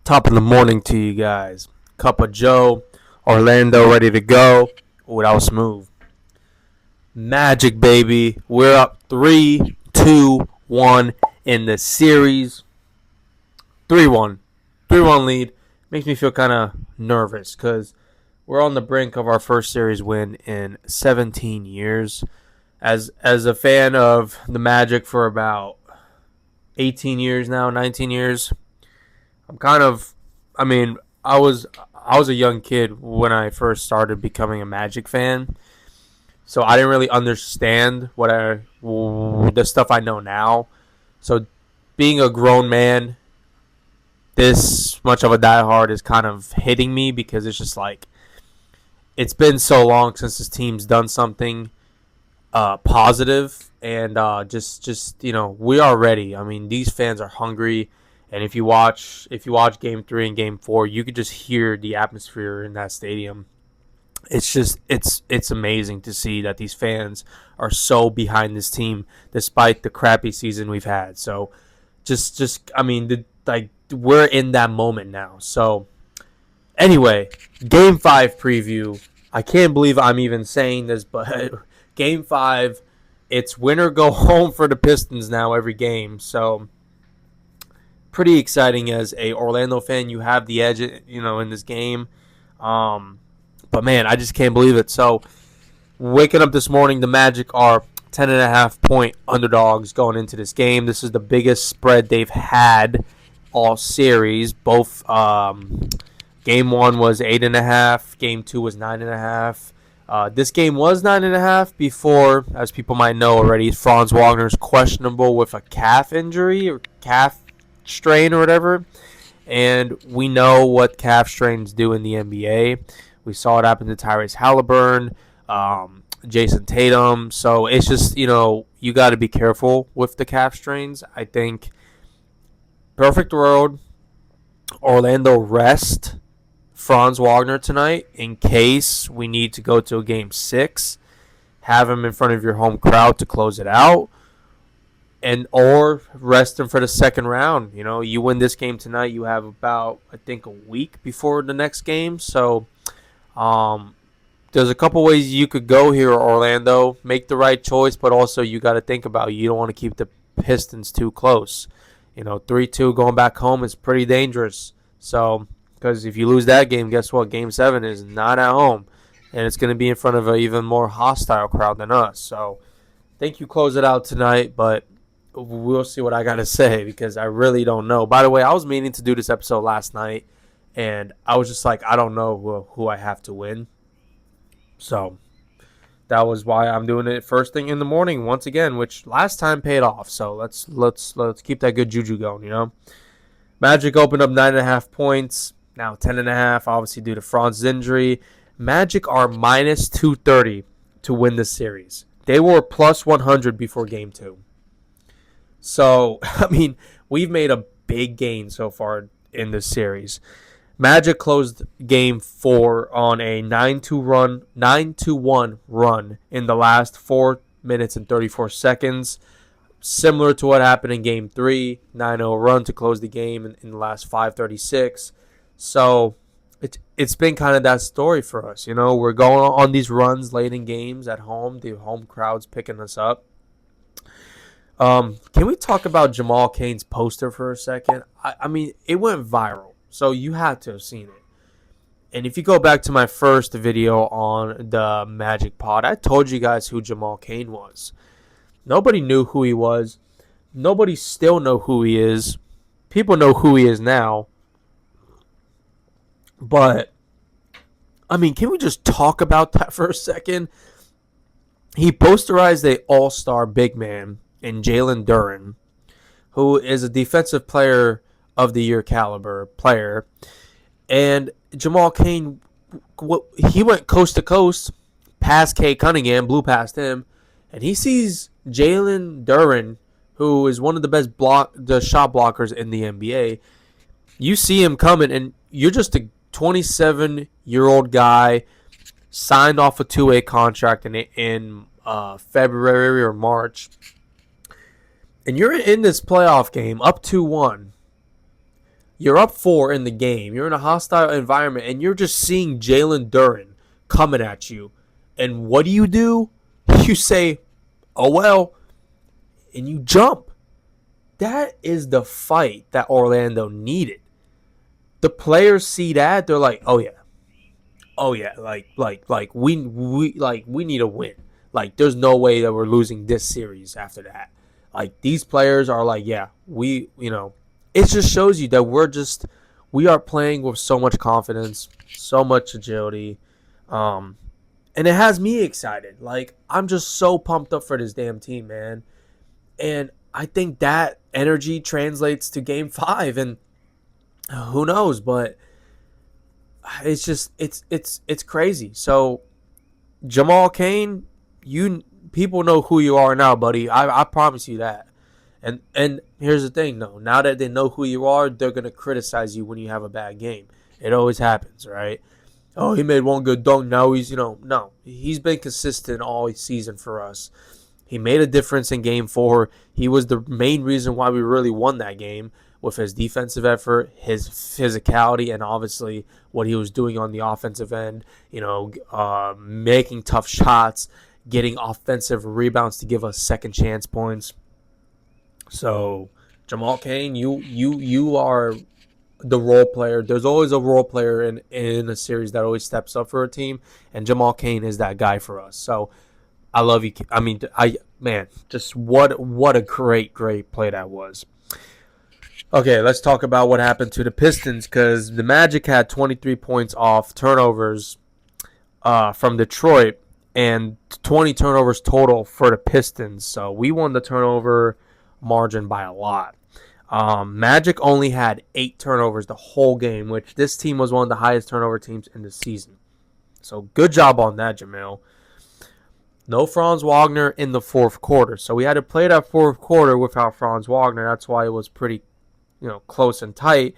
Top of the morning to you guys. Cup of Joe, Orlando ready to go. Ooh, that was smooth. Magic, baby. We're up 3-2-1 in the series. 3-1. 3-1 lead. Makes me feel kind of nervous because we're on the brink of our first series win in 17 years. As a fan of the Magic for about 18 years now, 19 years, I'm kind of, I was a young kid when I first started becoming a Magic fan, so I didn't really understand the stuff I know now. So being a grown man, this much of a diehard is kind of hitting me because it's just like it's been so long since this team's done something positive, and just we are ready. I mean, these fans are hungry. And if you watch Game 3 and Game 4, you could just hear the atmosphere in that stadium. It's amazing to see that these fans are so behind this team despite the crappy season we've had. So we're in that moment now. So anyway, Game 5 preview. I can't believe I'm even saying this, but Game 5, it's win or go home for the Pistons now every game. So pretty exciting as a Orlando fan. You have the edge, in this game. But man, I just can't believe it. So waking up this morning, the Magic are 10.5 point underdogs going into this game. This is the biggest spread they've had all series. Both Game 1 was 8.5. Game 2 was 9.5. This game was 9.5 before, as people might know already, Franz Wagner's questionable with a calf injury or calf strain or whatever, and we know what calf strains do in the NBA. We saw it happen to Tyrese Halliburton, Jason Tatum. So it's just you got to be careful with the calf strains. I think perfect world, Orlando rest Franz Wagner tonight in case we need to go to a game 6. Have him in front of your home crowd to close it out. Or rest him for the second round. You win this game tonight, you have about, I think, a week before the next game. So there's a couple ways you could go here, Orlando. Make the right choice, but also you got to think about you don't want to keep the Pistons too close. 3-2 going back home is pretty dangerous. So because if you lose that game, guess what? Game 7 is not at home, and it's going to be in front of an even more hostile crowd than us. So I think you close it out tonight, but we'll see what I got to say because I really don't know. By the way, I was meaning to do this episode last night, and I was just like, I don't know who I have to win. So that was why I'm doing it first thing in the morning once again, which last time paid off. So let's keep that good juju going, Magic opened up 9.5 points. Now 10.5, obviously due to Franz's injury. Magic are minus 230 to win this series. They were plus 100 before Game 2. So, we've made a big gain so far in this series. Magic closed Game 4 on a 9-1 run in the last 4 minutes and 34 seconds. Similar to what happened in Game 3, 9-0 run to close the game in the last 5:36. So, it's been kind of that story for us. We're going on these runs late in games at home. The home crowd's picking us up. Can we talk about Jamal Cain's poster for a second? It went viral, so you had to have seen it. And if you go back to my first video on the Magic Pod, I told you guys who Jamal Cain was. Nobody knew who he was. Nobody still know who he is. People know who he is now. But, can we just talk about that for a second? He posterized a all-star big man in Jalen Duren, who is a defensive player of the year caliber player. And Jamal Cain, he went coast to coast past Kay Cunningham, blew past him, and he sees Jalen Duren, who is one of the best shot blockers in the NBA. You see him coming, and you're just a 27-year-old guy signed off a 2-way contract in February or March. And you're in this playoff game up 2-1. You're up 4 in the game. You're in a hostile environment, and you're just seeing Jalen Duren coming at you. And what do? You say, oh, well, and you jump. That is the fight that Orlando needed. The players see that, they're like, oh yeah, we need a win. Like, there's no way that we're losing this series after that. Like, these players are like, yeah, it just shows you that we are playing with so much confidence, so much agility, and it has me excited. Like, I'm just so pumped up for this damn team, man. And I think that energy translates to Game 5, and who knows, but it's just it's crazy. So Jamal Cain, you people know who you are now, buddy. I promise you that. And here's the thing, though. Now that they know who you are, they're gonna criticize you when you have a bad game. It always happens, right? Oh, he made one good dunk. Now he's no. He's been consistent all season for us. He made a difference in Game 4. He was the main reason why we really won that game with his defensive effort, his physicality, and obviously what he was doing on the offensive end. Making tough shots, getting offensive rebounds to give us second chance points. So, Jamal Cain, you are the role player. There's always a role player in a series that always steps up for a team, and Jamal Cain is that guy for us. So, I love you. I mean, just what a great play that was. Okay, let's talk about what happened to the Pistons, because the Magic had 23 points off turnovers from Detroit and 20 turnovers total for the Pistons. So we won the turnover margin by a lot. Magic only had 8 turnovers the whole game, which this team was one of the highest turnover teams in the season. So good job on that, Jamil. No Franz Wagner in the fourth quarter. So we had to play that fourth quarter without Franz Wagner. That's why it was pretty, close and tight.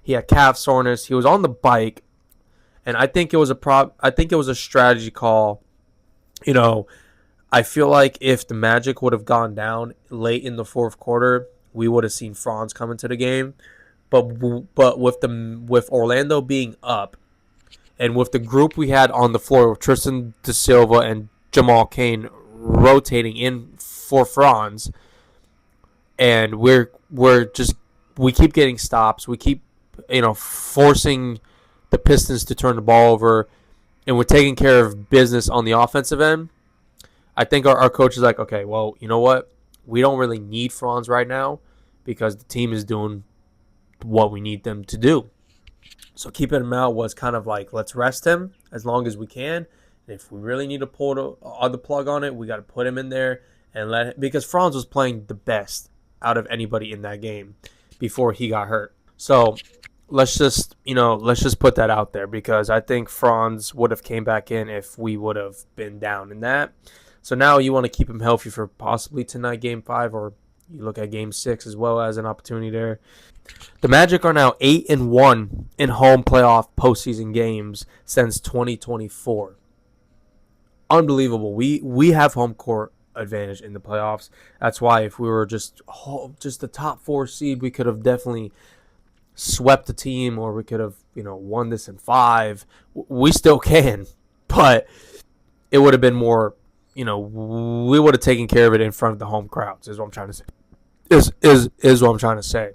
He had calf soreness. He was on the bike, and I think it was a strategy call. I feel like if the Magic would have gone down late in the fourth quarter, we would have seen Franz come into the game. But with Orlando being up, and with the group we had on the floor with Tristan Da Silva and Jamal Cain rotating in for Franz, and we keep getting stops. We keep forcing the Pistons to turn the ball over, and we're taking care of business on the offensive end. I think our coach is like, okay, well, you know what? We don't really need Franz right now because the team is doing what we need them to do. So keeping him out was kind of like, let's rest him as long as we can. And if we really need to pull the plug on it, we got to put him in there and because Franz was playing the best out of anybody in that game before he got hurt. So let's just put that out there, because I think Franz would have came back in if we would have been down in that. So now you want to keep him healthy for possibly tonight, Game 5, or you look at Game 6 as well as an opportunity there. The Magic are now 8-1 in home playoff postseason games since 2024. Unbelievable. We have home court advantage in the playoffs. That's why if we were just the top 4 seed, we could have definitely swept the team, or we could have won this in 5. We still can, but it would have been more. We would have taken care of it in front of the home crowds. Is what I'm trying to say. Is what I'm trying to say.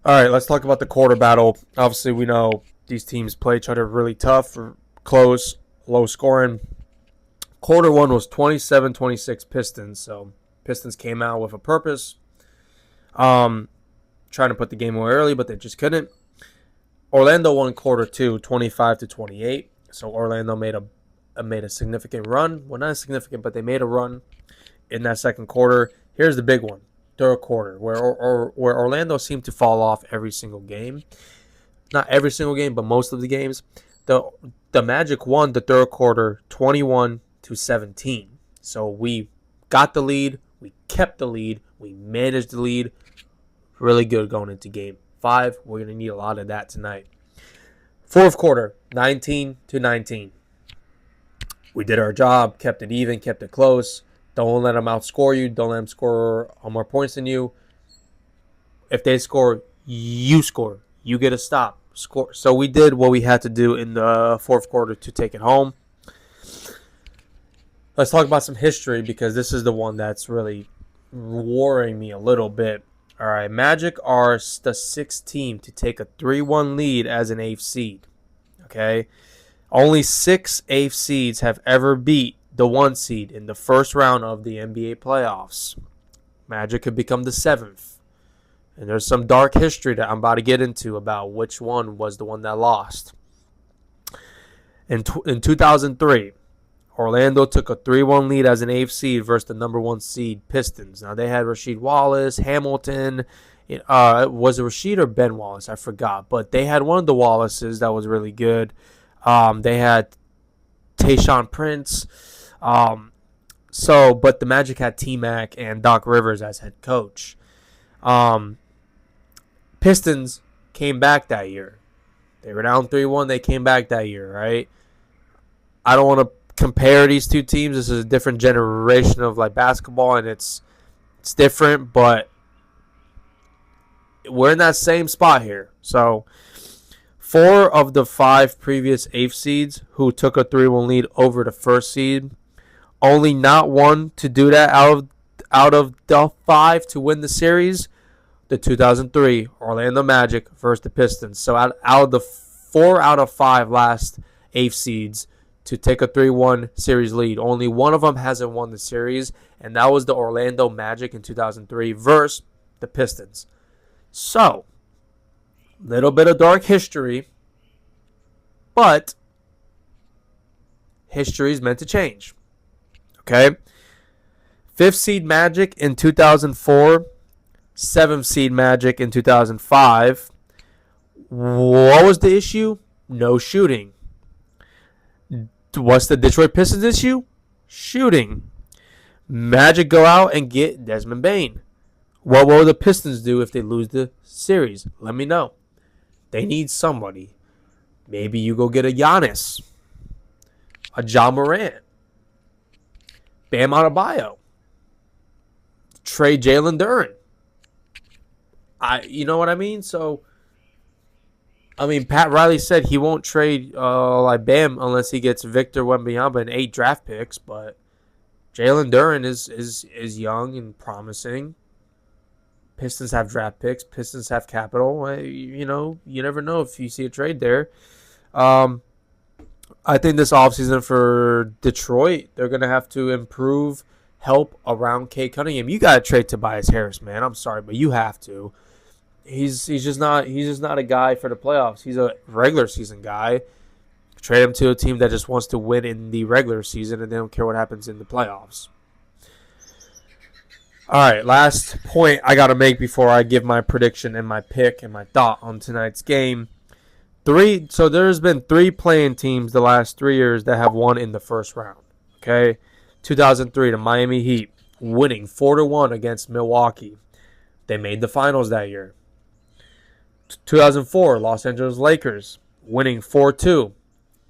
All right, let's talk about the quarter battle. Obviously, we know these teams play each other really tough, close, low scoring. Quarter 1 was 27-26 Pistons. So Pistons came out with a purpose. Trying to put the game away early, but they just couldn't. Orlando won quarter 2, 25-28. So Orlando made a significant run. Well, not significant, but they made a run in that second quarter. Here's the big one. Third quarter, where Orlando seemed to fall off every single game. Not every single game, but most of the games. The Magic won the third quarter 21-17. So we got the lead. We kept the lead. We managed the lead. Really good going into Game 5. We're going to need a lot of that tonight. Fourth quarter, 19-19. We did our job, kept it even, kept it close. Don't let them outscore you. Don't let them score more points than you. If they score, you score. You get a stop. Score. So we did what we had to do in the fourth quarter to take it home. Let's talk about some history because this is the one that's really worrying me a little bit. All right, Magic are the sixth team to take a 3-1 lead as an eighth seed. Okay, only 6 eighth seeds have ever beat the 1 seed in the first round of the NBA playoffs. Magic could become the 7th. And there's some dark history that I'm about to get into about which one was the one that lost. In 2003, Orlando took a 3-1 lead as an 8th seed versus the number 1 seed Pistons. Now, they had Rasheed Wallace, Hamilton. Was it Rasheed or Ben Wallace? I forgot. But they had one of the Wallaces that was really good. They had Tayshaun Prince. But the Magic had T-Mac and Doc Rivers as head coach. Pistons came back that year. They were down 3-1. They came back that year, right? I don't want to compare these two teams. This is a different generation of like basketball, and it's different, but we're in that same spot here. So 4 of the 5 previous 8th seeds who took a 3-1 lead over the first seed, only not one to do that out of the 5 to win the series. The 2003 Orlando Magic versus the Pistons. So out of the 4 out of 5 last 8th seeds to take a 3-1 series lead, only one of them hasn't won the series, and that was the Orlando Magic in 2003 versus the Pistons. So, little bit of dark history, but history is meant to change. Okay? 5th seed Magic in 2004, 7th seed Magic in 2005. What was the issue? No shooting. What's the Detroit Pistons issue? Shooting. Magic go out and get Desmond Bane. What will the Pistons do if they lose the series? Let me know. They need somebody. Maybe you go get a Giannis, a Ja Morant, Bam Adebayo, trade Jalen Duren. You know what I mean? So, Pat Riley said he won't trade like Bam unless he gets Victor Wembanyama and 8 draft picks. But Jalen Duren is young and promising. Pistons have draft picks. Pistons have capital. You never know if you see a trade there. I think this offseason for Detroit, they're going to have to improve help around Cade Cunningham. You got to trade Tobias Harris, man. I'm sorry, but you have to. He's just not a guy for the playoffs. He's a regular season guy. Trade him to a team that just wants to win in the regular season and they don't care what happens in the playoffs. All right, last point I got to make before I give my prediction and my pick and my thought on tonight's game. So there's been 3 playing teams the last 3 years that have won in the first round. Okay, 2003, the Miami Heat winning 4-1 against Milwaukee. They made the finals that year. 2004, Los Angeles Lakers winning 4-2,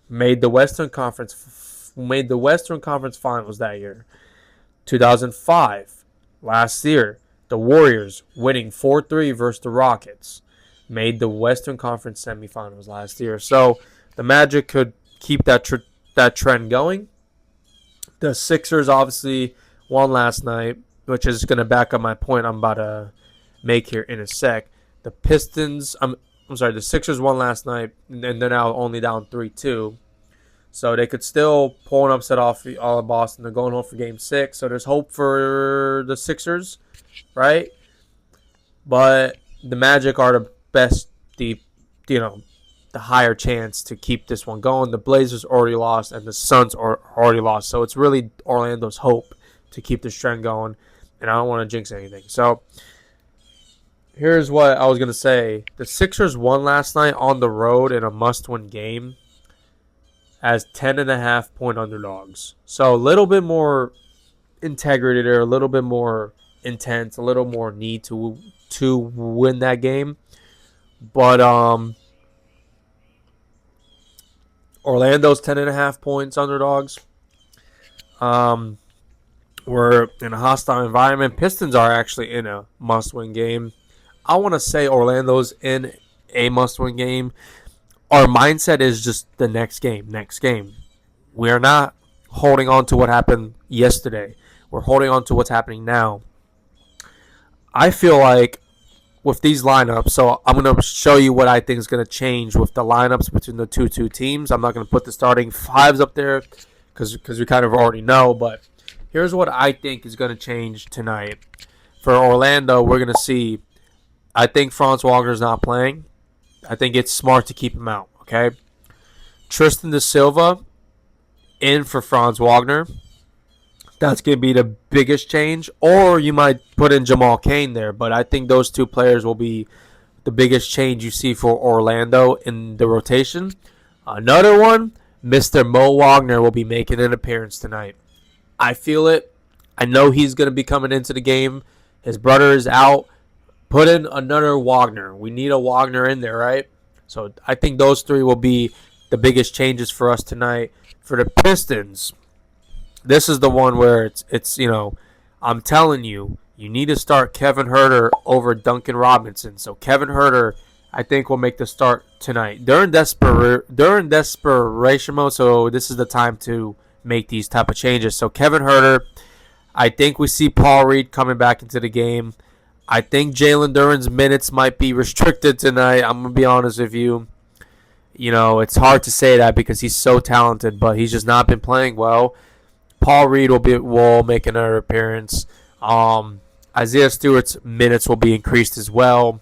made the Western Conference Finals that year. 2005, last year, the Warriors winning 4-3 versus the Rockets, made the Western Conference semifinals last year. So the Magic could keep that trend going. The Sixers obviously won last night, which is going to back up my point I'm about to make here in a sec. The Pistons, the Sixers won last night, and they're now only down 3-2. So they could still pull an upset off all of Boston. They're going home for Game 6, so there's hope for the Sixers, right? But the Magic are the best, the higher chance to keep this one going. The Blazers already lost, and the Suns are already lost. So it's really Orlando's hope to keep this trend going, and I don't want to jinx anything. So here's what I was going to say. The Sixers won last night on the road in a must-win game as 10.5-point underdogs. So a little bit more integrity there, a little bit more intense, a little more need to win that game. But Orlando's 10.5 points underdogs. We're in a hostile environment. Pistons are actually in a must-win game. I want to say Orlando's in a must-win game. Our mindset is just the next game, next game. We are not holding on to what happened yesterday. We're holding on to what's happening now. I feel like with these lineups, so I'm going to show you what I think is going to change with the lineups between the two teams. I'm not going to put the starting fives up there because we kind of already know, but here's what I think is going to change tonight. For Orlando, we're going to see, I think Franz Wagner's not playing. I think it's smart to keep him out, okay? Tristan Da Silva in for Franz Wagner. That's going to be the biggest change. Or you might put in Jamal Cain there, but I think those two players will be the biggest change you see for Orlando in the rotation. Another one, Mr. Mo Wagner will be making an appearance tonight. I feel it. I know he's going to be coming into the game. His brother is out. Put in another Wagner. We need a Wagner in there, right? So I think those three will be the biggest changes for us tonight. For the Pistons, this is the one where it's I'm telling you, you need to start Kevin Huerter over Duncan Robinson. So Kevin Huerter, I think, will make the start tonight. They're in desperation mode, so this is the time to make these type of changes. So Kevin Huerter, I think we see Paul Reed coming back into the game. I think Jalen Duren's minutes might be restricted tonight. I'm going to be honest with you. It's hard to say that because he's so talented, but he's just not been playing well. Paul Reed will make another appearance. Isaiah Stewart's minutes will be increased as well.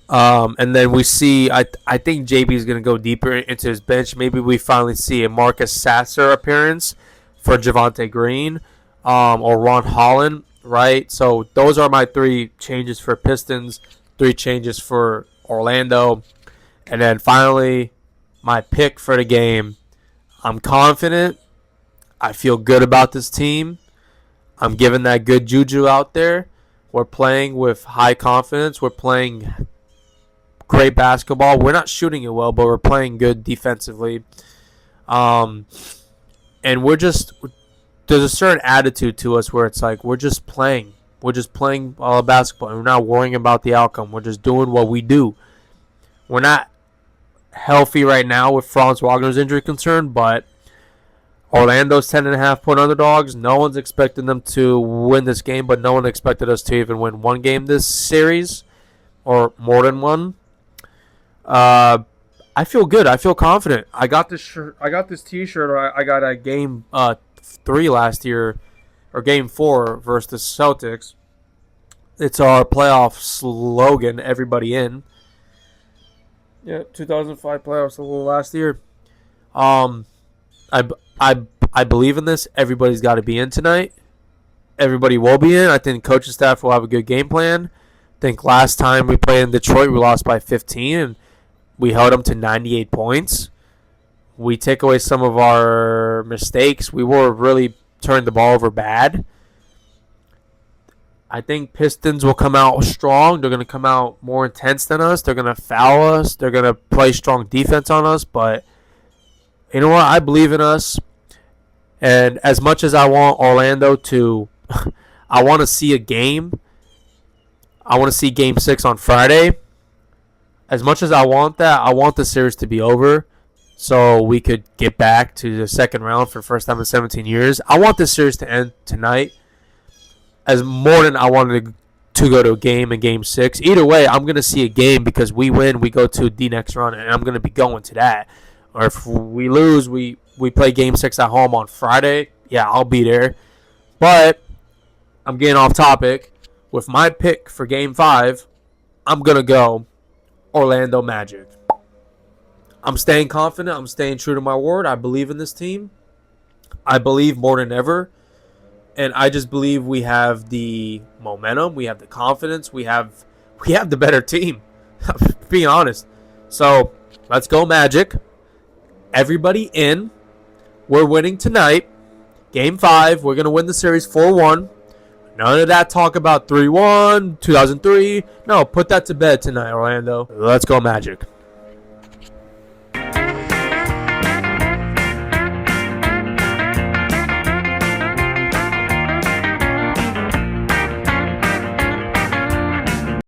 And then we see, I think JB is going to go deeper into his bench. Maybe we finally see a Marcus Sasser appearance for Javonte Green or Ron Holland. Right, so those are my three changes for Pistons, three changes for Orlando, and then finally, my pick for the game. I'm confident. I feel good about this team. I'm giving that good juju out there. We're playing with high confidence. We're playing great basketball. We're not shooting it well, but we're playing good defensively. And there's a certain attitude to us where it's like we're just playing. We're just playing basketball. And we're not worrying about the outcome. We're just doing what we do. We're not healthy right now with Franz Wagner's injury concern, but Orlando's 10.5-point underdogs. No one's expecting them to win this game, but no one expected us to even win one game this series or more than one. I feel good. I feel confident. I got this shirt. I got this T-shirt. I got a game 3 last year, or game 4 versus the Celtics. It's our playoff slogan, everybody in. Yeah, 2005 playoffs last year. I believe in this. Everybody's got to be in tonight. Everybody will be in. I think coaching staff will have a good game plan. I think last time we played in Detroit, we lost by 15, and we held them to 98 points. We take away some of our mistakes. We were really turning the ball over bad. I think Pistons will come out strong. They're going to come out more intense than us. They're going to foul us. They're going to play strong defense on us. But you know what? I believe in us. And as much as I want Orlando to – I want to see a game. I want to see Game 6 on Friday. As much as I want that, I want the series to be over, so we could get back to the second round for the first time in 17 years. I want this series to end tonight as more than I wanted to go to a game in Game 6. Either way, I'm going to see a game because we win, we go to the next round, and I'm going to be going to that. Or if we lose, we play Game 6 at home on Friday. Yeah, I'll be there. But I'm getting off topic. With my pick for Game 5, I'm going to go Orlando Magic. I'm staying confident. I'm staying true to my word. I believe in this team. I believe more than ever. And I just believe we have the momentum. We have the confidence. We have the better team. Being honest. So let's go Magic. Everybody in. We're winning tonight. Game 5. We're going to win the series 4-1. None of that talk about 3-1, 2003. No, put that to bed tonight, Orlando. Let's go Magic.